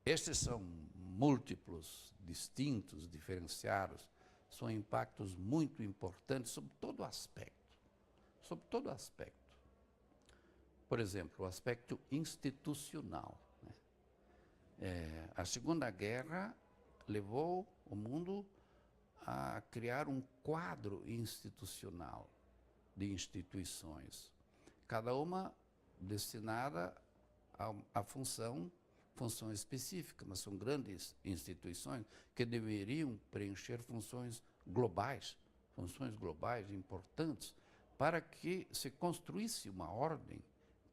estes são múltiplos, distintos, diferenciados, são impactos muito importantes sobre todo aspecto, sobre todo aspecto. Por exemplo, o aspecto institucional, né? A Segunda Guerra levou o mundo a criar um quadro institucional de instituições, cada uma destinada a função específica, mas são grandes instituições que deveriam preencher funções globais importantes, para que se construísse uma ordem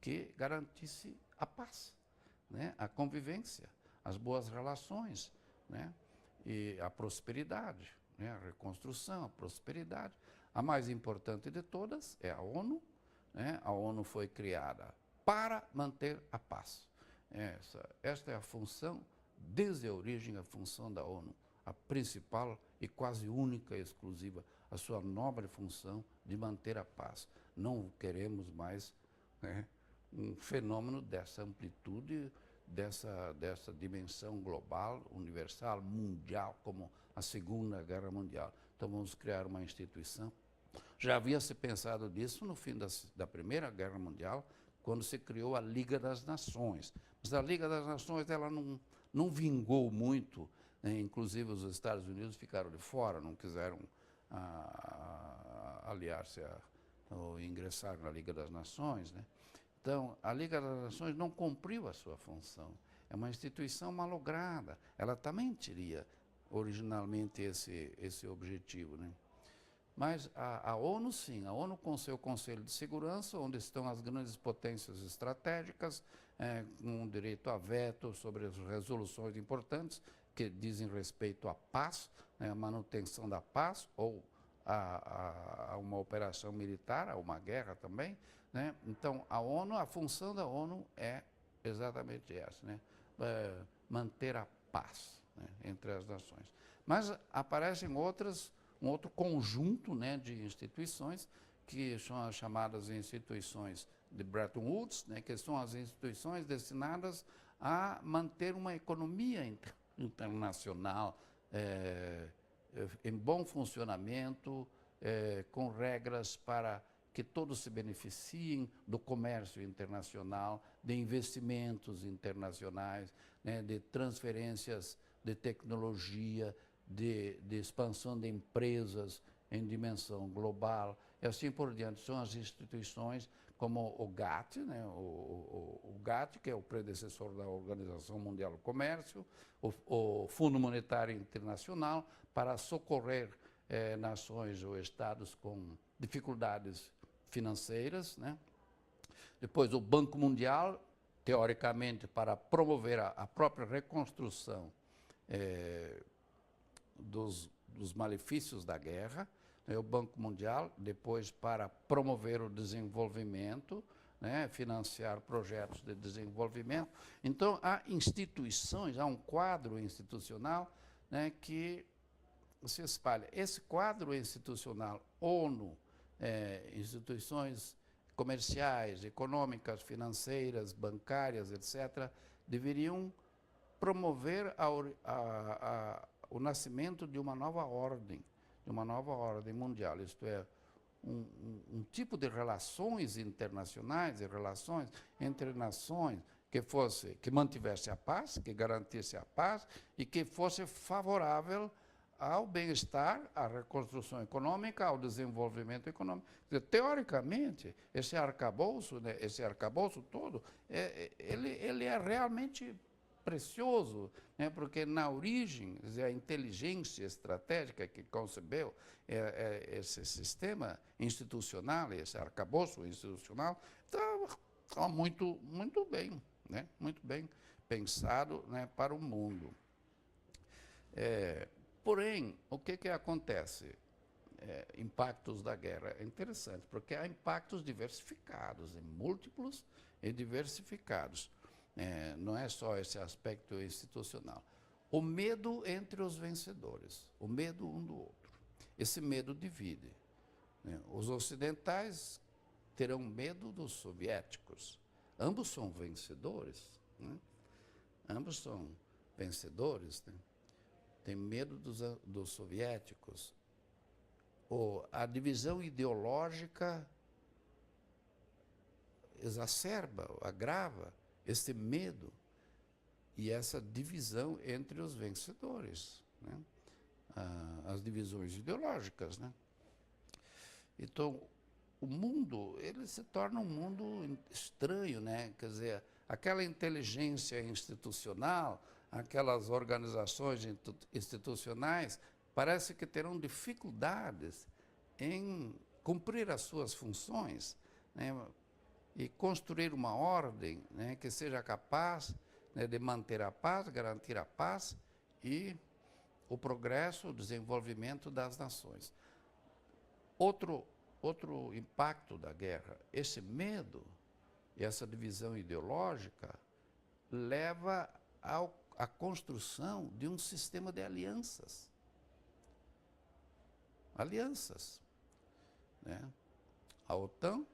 que garantisse a paz, né? A convivência, as boas relações, né? E a prosperidade, né? A reconstrução, a prosperidade. A mais importante de todas é a ONU, né? A ONU foi criada para manter a paz. Esta é a função, desde a origem, a função da ONU, a principal e quase única e exclusiva, a sua nobre função de manter a paz. Não queremos mais, né, um fenômeno dessa amplitude, dessa dimensão global, universal, mundial, como a Segunda Guerra Mundial. Então vamos criar uma instituição. Já havia se pensado nisso no fim da Primeira Guerra Mundial, quando se criou a Liga das Nações. Mas a Liga das Nações ela não vingou muito, né? Inclusive os Estados Unidos ficaram de fora, não quiseram aliar-se ou ingressar na Liga das Nações, né? Então, a Liga das Nações não cumpriu a sua função. É uma instituição malograda. Ela também teria originalmente esse objetivo, né? Mas a ONU, sim, a ONU com seu Conselho de Segurança, onde estão as grandes potências estratégicas, com direito a veto sobre as resoluções importantes que dizem respeito à paz, né, a manutenção da paz, ou a uma operação militar, a uma guerra também, né? Então, a função da ONU é exatamente essa, né? Manter a paz, né, entre as nações. Mas aparecem um outro conjunto, né, de instituições, que são as chamadas instituições de Bretton Woods, né, que são as instituições destinadas a manter uma economia internacional em bom funcionamento, com regras para que todos se beneficiem do comércio internacional, de investimentos internacionais, né, de transferências de tecnologia, de expansão de empresas em dimensão global, e assim por diante. São as instituições como o GATT, né, o GATT, que é o predecessor da Organização Mundial do Comércio, o Fundo Monetário Internacional, para socorrer nações ou estados com dificuldades financeiras, né? Depois o Banco Mundial, teoricamente, para promover a própria reconstrução dos malefícios da guerra, né? O Banco Mundial, depois para promover o desenvolvimento, né? Financiar projetos de desenvolvimento. Então, há instituições, há um quadro institucional, né, que se espalha. Esse quadro institucional, ONU, instituições comerciais, econômicas, financeiras, bancárias, etc., deveriam promover o nascimento de uma nova ordem mundial, isto é, um tipo de relações internacionais e relações entre nações que mantivesse a paz, que garantisse a paz e que fosse favorável ao bem-estar, à reconstrução econômica, ao desenvolvimento econômico. Teoricamente, esse arcabouço, né, esse arcabouço todo, ele é realmente precioso, né, porque na origem, a inteligência estratégica que concebeu esse sistema institucional, esse arcabouço institucional, está muito bem, né, muito bem pensado, né, para o mundo. Porém, o que acontece? Impactos da guerra. É interessante, porque há impactos diversificados, múltiplos e diversificados. Não é só esse aspecto institucional. O medo entre os vencedores, o medo um do outro. Esse medo divide, né? Os ocidentais terão medo dos soviéticos. Ambos são vencedores, né? Ambos são vencedores, né, têm medo dos soviéticos. A divisão ideológica exacerba, agrava esse medo e essa divisão entre os vencedores, né? As divisões ideológicas, né? Então, o mundo, ele se torna um mundo estranho, né? Quer dizer, aquela inteligência institucional, aquelas organizações institucionais, parece que terão dificuldades em cumprir as suas funções, né? E construir uma ordem, né, que seja capaz, né, de manter a paz, garantir a paz e o progresso, o desenvolvimento das nações. Outro impacto da guerra, esse medo e essa divisão ideológica leva à construção de um sistema de alianças. Alianças, né? A OTAN,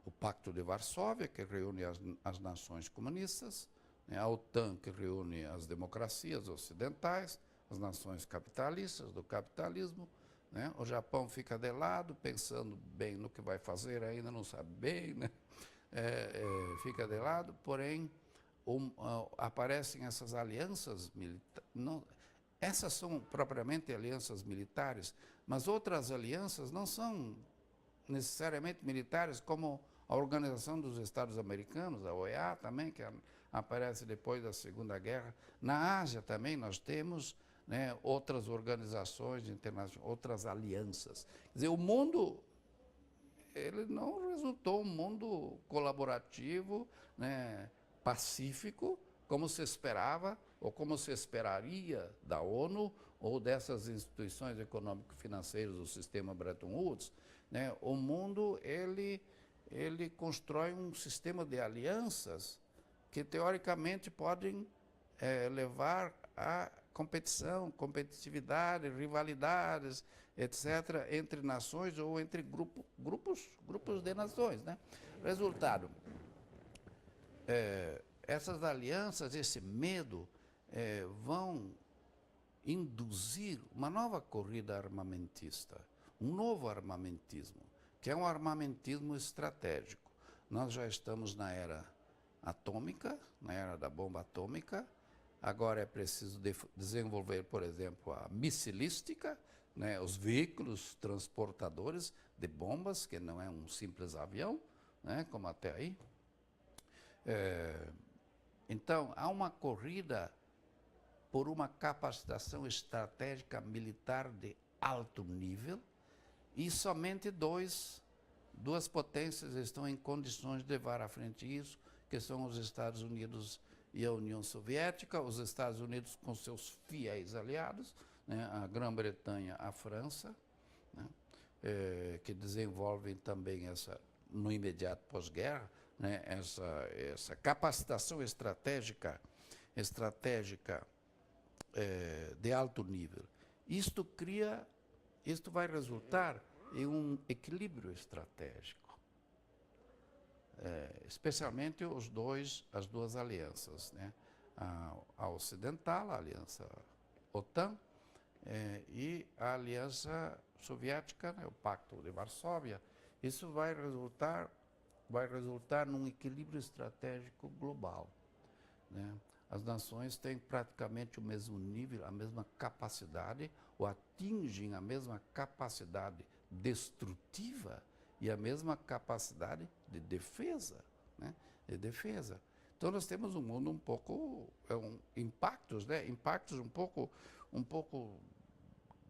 o Pacto de Varsóvia, que reúne as nações comunistas, né? A OTAN, que reúne as democracias ocidentais, as nações capitalistas, do capitalismo, né? O Japão fica de lado, pensando bem no que vai fazer, ainda não sabe bem, né? Fica de lado, porém, aparecem essas alianças militares. Essas são propriamente alianças militares, mas outras alianças não são necessariamente militares, como a Organização dos Estados Americanos, a OEA também, que aparece depois da Segunda Guerra. Na Ásia também nós temos, né, outras organizações internacionais, outras alianças. Quer dizer, o mundo, ele não resultou um mundo colaborativo, né, pacífico, como se esperava, ou como se esperaria da ONU, ou dessas instituições econômico-financeiras do sistema Bretton Woods, né? O mundo, ele constrói um sistema de alianças que, teoricamente, podem levar a competitividade, rivalidades, etc., entre nações ou entre grupos de nações, né? Resultado, essas alianças, esse medo, vão induzir uma nova corrida armamentista, um novo armamentismo, que é um armamentismo estratégico. Nós já estamos na era atômica, na era da bomba atômica. Agora é preciso desenvolver, por exemplo, a missilística, né, os veículos transportadores de bombas, que não é um simples avião, né, como até aí. Então, há uma corrida por uma capacitação estratégica militar de alto nível, e somente duas potências estão em condições de levar à frente isso, que são os Estados Unidos e a União Soviética, os Estados Unidos com seus fiéis aliados, né, a Grã-Bretanha, a França, né, que desenvolvem também no imediato pós-guerra, né, essa capacitação estratégica de alto nível. Isto vai resultar em um equilíbrio estratégico, especialmente as duas alianças, né? A ocidental, a aliança OTAN, e a aliança soviética, né, o Pacto de Varsóvia. Isso vai resultar num equilíbrio estratégico global, né? As nações têm praticamente o mesmo nível, a mesma capacidade, ou atingem a mesma capacidade destrutiva e a mesma capacidade de defesa, né? De defesa. Então nós temos um mundo um pouco impactos, né? Impactos um pouco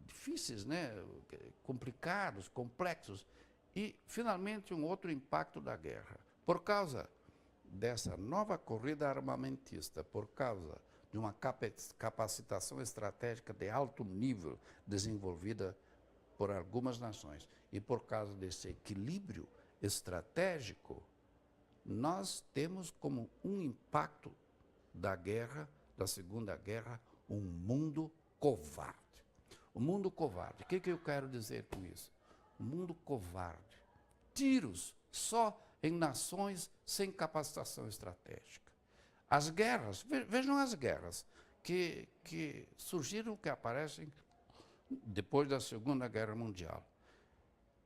difíceis, né? Complicados, complexos. E finalmente um outro impacto da guerra. Por causa dessa nova corrida armamentista, por causa de uma capacitação estratégica de alto nível desenvolvida por algumas nações e por causa desse equilíbrio estratégico, nós temos como um impacto da guerra, da Segunda Guerra, um mundo covarde. O mundo covarde. O que eu quero dizer com isso? Um mundo covarde. Tiros só em nações sem capacitação estratégica. As guerras, vejam as guerras que surgiram, que aparecem depois da Segunda Guerra Mundial.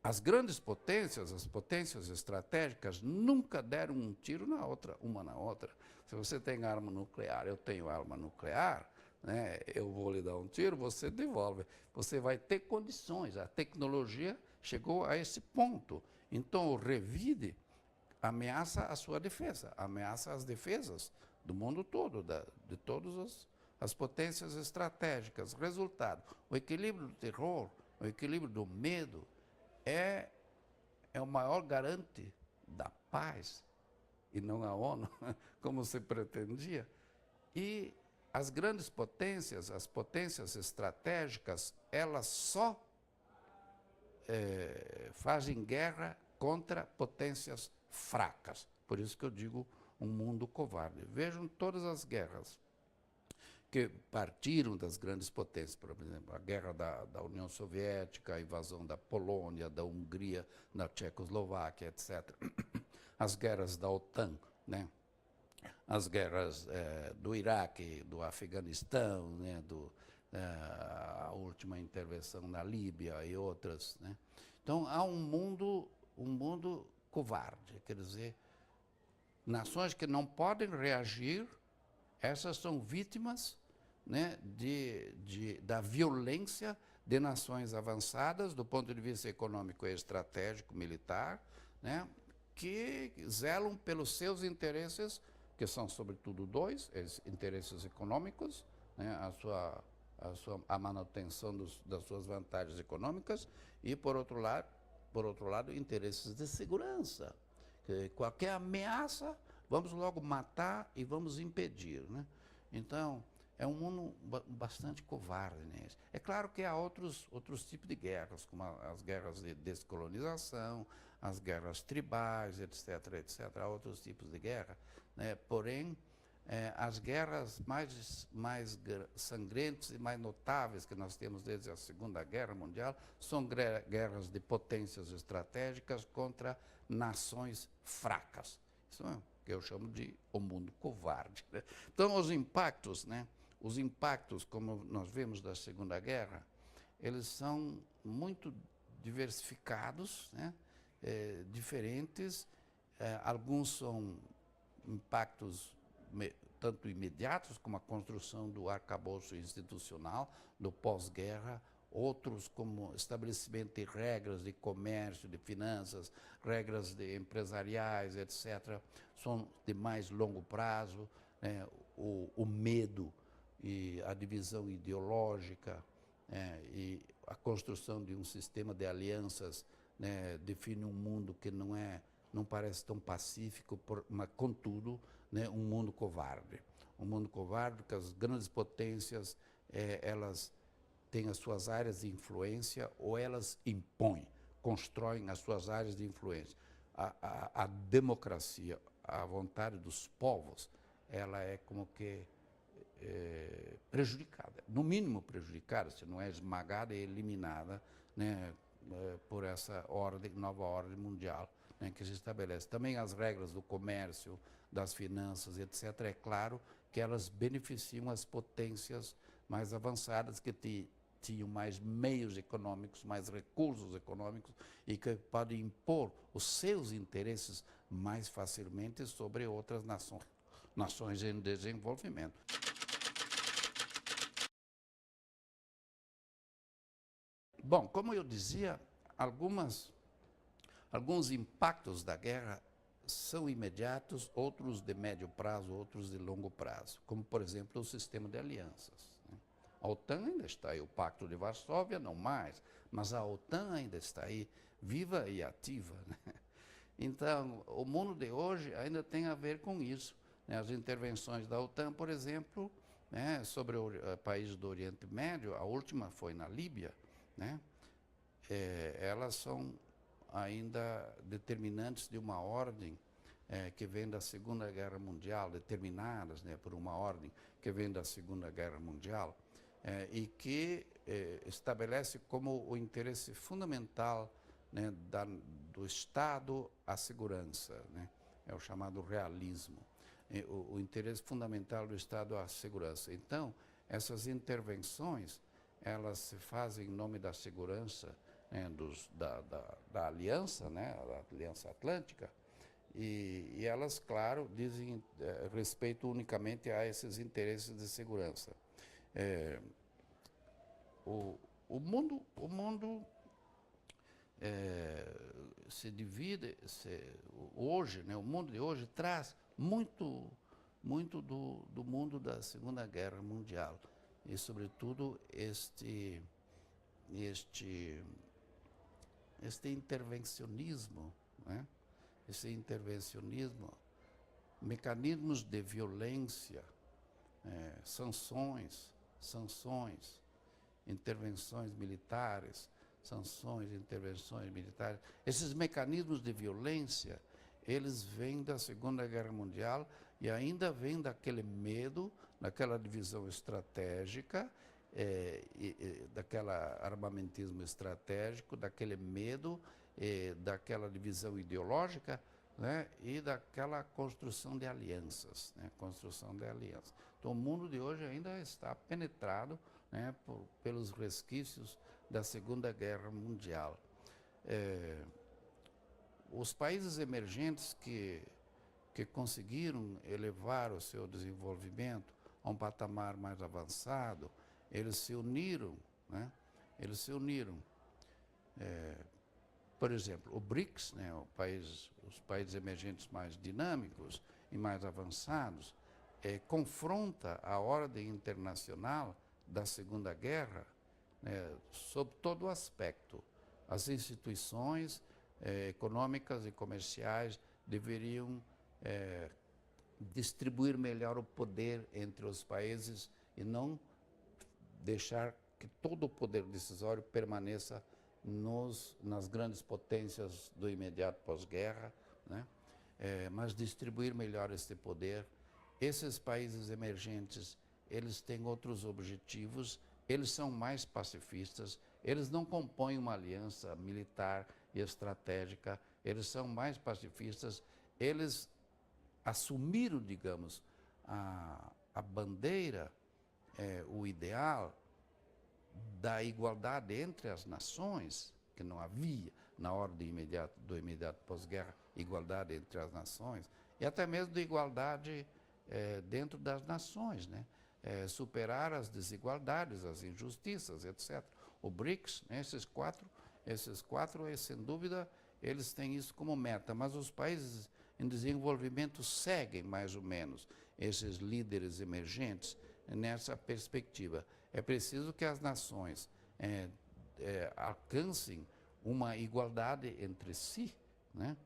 As grandes potências, as potências estratégicas, nunca deram um tiro na outra, uma na outra. Se você tem arma nuclear, eu tenho arma nuclear, né, eu vou lhe dar um tiro, você devolve. Você vai ter condições. A tecnologia chegou a esse ponto. Então, o revide ameaça a sua defesa, ameaça as defesas do mundo todo, de todas as potências estratégicas. Resultado, o equilíbrio do terror, o equilíbrio do medo, é o maior garante da paz, e não a ONU, como se pretendia. E as grandes potências, as potências estratégicas, elas só fazem guerra contra potências fracas. Por isso que eu digo um mundo covarde. Vejam todas as guerras que partiram das grandes potências, por exemplo, a guerra da União Soviética, a invasão da Polônia, da Hungria, da Tchecoslováquia, etc. As guerras da OTAN, né? As guerras do Iraque, do Afeganistão, né? A última intervenção na Líbia e outras, né? Então, há um mundo covarde, quer dizer, nações que não podem reagir, essas são vítimas, né, da violência de nações avançadas do ponto de vista econômico e estratégico, militar, né, que zelam pelos seus interesses, que são sobretudo dois, interesses econômicos, né, a manutenção das suas vantagens econômicas e, por outro lado, interesses de segurança. Qualquer ameaça, vamos logo matar e vamos impedir, né? Então, é um mundo bastante covarde nisso. É claro que há outros tipos de guerras, como as guerras de descolonização, as guerras tribais, etc., etc., há outros tipos de guerra, né? Porém, as guerras mais sangrentas e mais notáveis que nós temos desde a Segunda Guerra Mundial são guerras de potências estratégicas contra nações fracas. Isso é o que eu chamo de o mundo covarde, né? Então, os impactos, né? Os impactos, como nós vemos da Segunda Guerra, eles são muito diversificados, né? Diferentes. Alguns são impactos tanto imediatos, como a construção do arcabouço institucional do pós-guerra, outros como estabelecimento de regras de comércio, de finanças, regras empresariais, etc., são de mais longo prazo, né? O medo e a divisão ideológica, e a construção de um sistema de alianças, né, define um mundo que não parece tão pacífico, mas, contudo, né, um mundo covarde. Um mundo covarde porque as grandes potências, elas têm as suas áreas de influência ou elas impõem, constroem as suas áreas de influência. A democracia, a vontade dos povos, ela é como que prejudicada, no mínimo prejudicada, se não é esmagada e eliminada, né, por essa nova ordem mundial, né, que se estabelece. Também as regras do comércio, das finanças, etc., é claro que elas beneficiam as potências mais avançadas que tinham mais meios econômicos, mais recursos econômicos e que podem impor os seus interesses mais facilmente sobre outras nações em desenvolvimento. Bom, como eu dizia, alguns impactos da guerra são imediatos, outros de médio prazo, outros de longo prazo, como, por exemplo, o sistema de alianças, né? A OTAN ainda está aí, o Pacto de Varsóvia não mais, mas a OTAN ainda está aí, viva e ativa, né? Então, o mundo de hoje ainda tem a ver com isso, né? As intervenções da OTAN, por exemplo, né, sobre países do Oriente Médio, a última foi na Líbia, né? Elas são ainda determinantes de uma ordem que vem da Segunda Guerra Mundial, determinadas, né, por uma ordem que vem da Segunda Guerra Mundial, e que estabelece como o interesse fundamental, né, do Estado a segurança, né? É o chamado realismo. o interesse fundamental do Estado à segurança. Então, essas intervenções, elas se fazem em nome da segurança, né, da aliança, né, da Aliança Atlântica, e elas, claro, dizem respeito unicamente a esses interesses de segurança. O mundo se divide, hoje, né, o mundo de hoje traz muito do mundo da Segunda Guerra Mundial e, sobretudo, este intervencionismo, né? Esse intervencionismo, mecanismos de violência, sanções, intervenções militares, sanções, intervenções militares. Esses mecanismos de violência, eles vêm da Segunda Guerra Mundial e ainda vêm daquele medo, daquela divisão estratégica, daquele armamentismo estratégico, daquele medo, daquela divisão ideológica, né, e daquela construção de alianças, né, construção de alianças. Então, o mundo de hoje ainda está penetrado, né, pelos resquícios da Segunda Guerra Mundial. Os países emergentes que conseguiram elevar o seu desenvolvimento a um patamar mais avançado, eles se uniram, né? Eles se uniram. Por exemplo, o BRICS, né, os países emergentes mais dinâmicos e mais avançados, confronta a ordem internacional da Segunda Guerra, né, sob todo o aspecto. As instituições econômicas e comerciais deveriam distribuir melhor o poder entre os países e não deixar que todo o poder decisório permaneça nas grandes potências do imediato pós-guerra, né? Mas distribuir melhor esse poder. Esses países emergentes, eles têm outros objetivos, eles são mais pacifistas, eles não compõem uma aliança militar e estratégica, eles são mais pacifistas, eles assumiram, digamos, a bandeira, o ideal da igualdade entre as nações, que não havia na ordem do imediato pós-guerra, igualdade entre as nações, e até mesmo de igualdade dentro das nações, né? Superar as desigualdades, as injustiças, etc. O BRICS, né, esses quatro, sem dúvida, eles têm isso como meta, mas os países em desenvolvimento seguem mais ou menos esses líderes emergentes nessa perspectiva. É preciso que as nações alcancem uma igualdade entre si, né?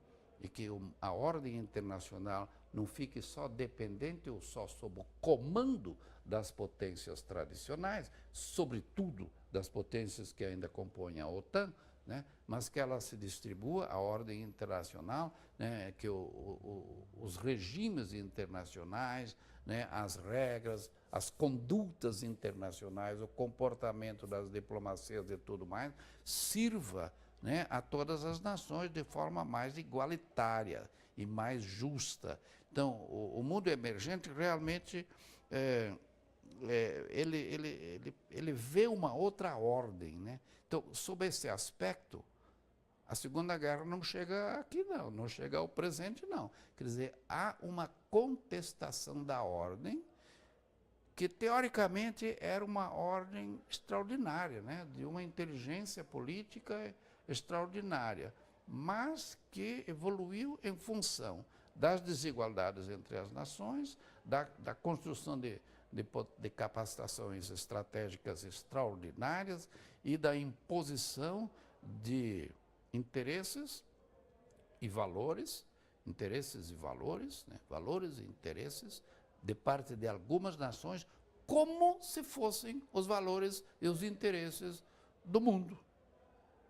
E que a ordem internacional não fique só dependente ou só sob o comando das potências tradicionais, sobretudo das potências que ainda compõem a OTAN, né? Mas que ela se distribua, a ordem internacional, né? Que os regimes internacionais, né? As regras, as condutas internacionais, o comportamento das diplomacias e tudo mais, sirva, né, a todas as nações de forma mais igualitária e mais justa. Então, o mundo emergente realmente ele vê uma outra ordem, né? Então, sob esse aspecto, a Segunda Guerra não chega aqui, não chega ao presente, não. Quer dizer, há uma contestação da ordem que, teoricamente, era uma ordem extraordinária, né? De uma inteligência política extraordinária, mas que evoluiu em função das desigualdades entre as nações, da construção de capacitações estratégicas extraordinárias e da imposição de interesses e valores, né, valores e interesses de parte de algumas nações, como se fossem os valores e os interesses do mundo,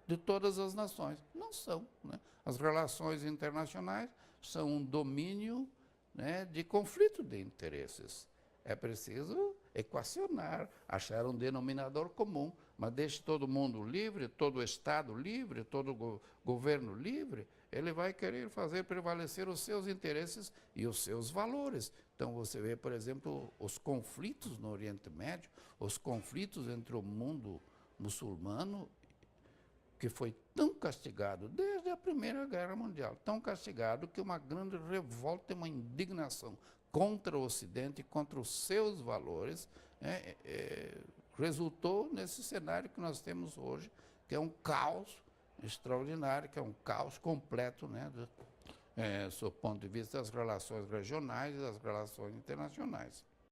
de todas as nações. Não são, né? As relações internacionais são um domínio, né, de conflito de interesses. É preciso equacionar, achar um denominador comum, mas deixe todo mundo livre, todo o Estado livre, todo o governo livre, ele vai querer fazer prevalecer os seus interesses e os seus valores. Então você vê, por exemplo, os conflitos no Oriente Médio, os conflitos entre o mundo muçulmano, que foi tão castigado desde a Primeira Guerra Mundial, tão castigado que uma grande revolta e uma indignação contra o Ocidente e contra os seus valores resultou nesse cenário que nós temos hoje, que é um caos extraordinário, que é um caos completo, né, do ponto de vista das relações regionais e das relações internacionais.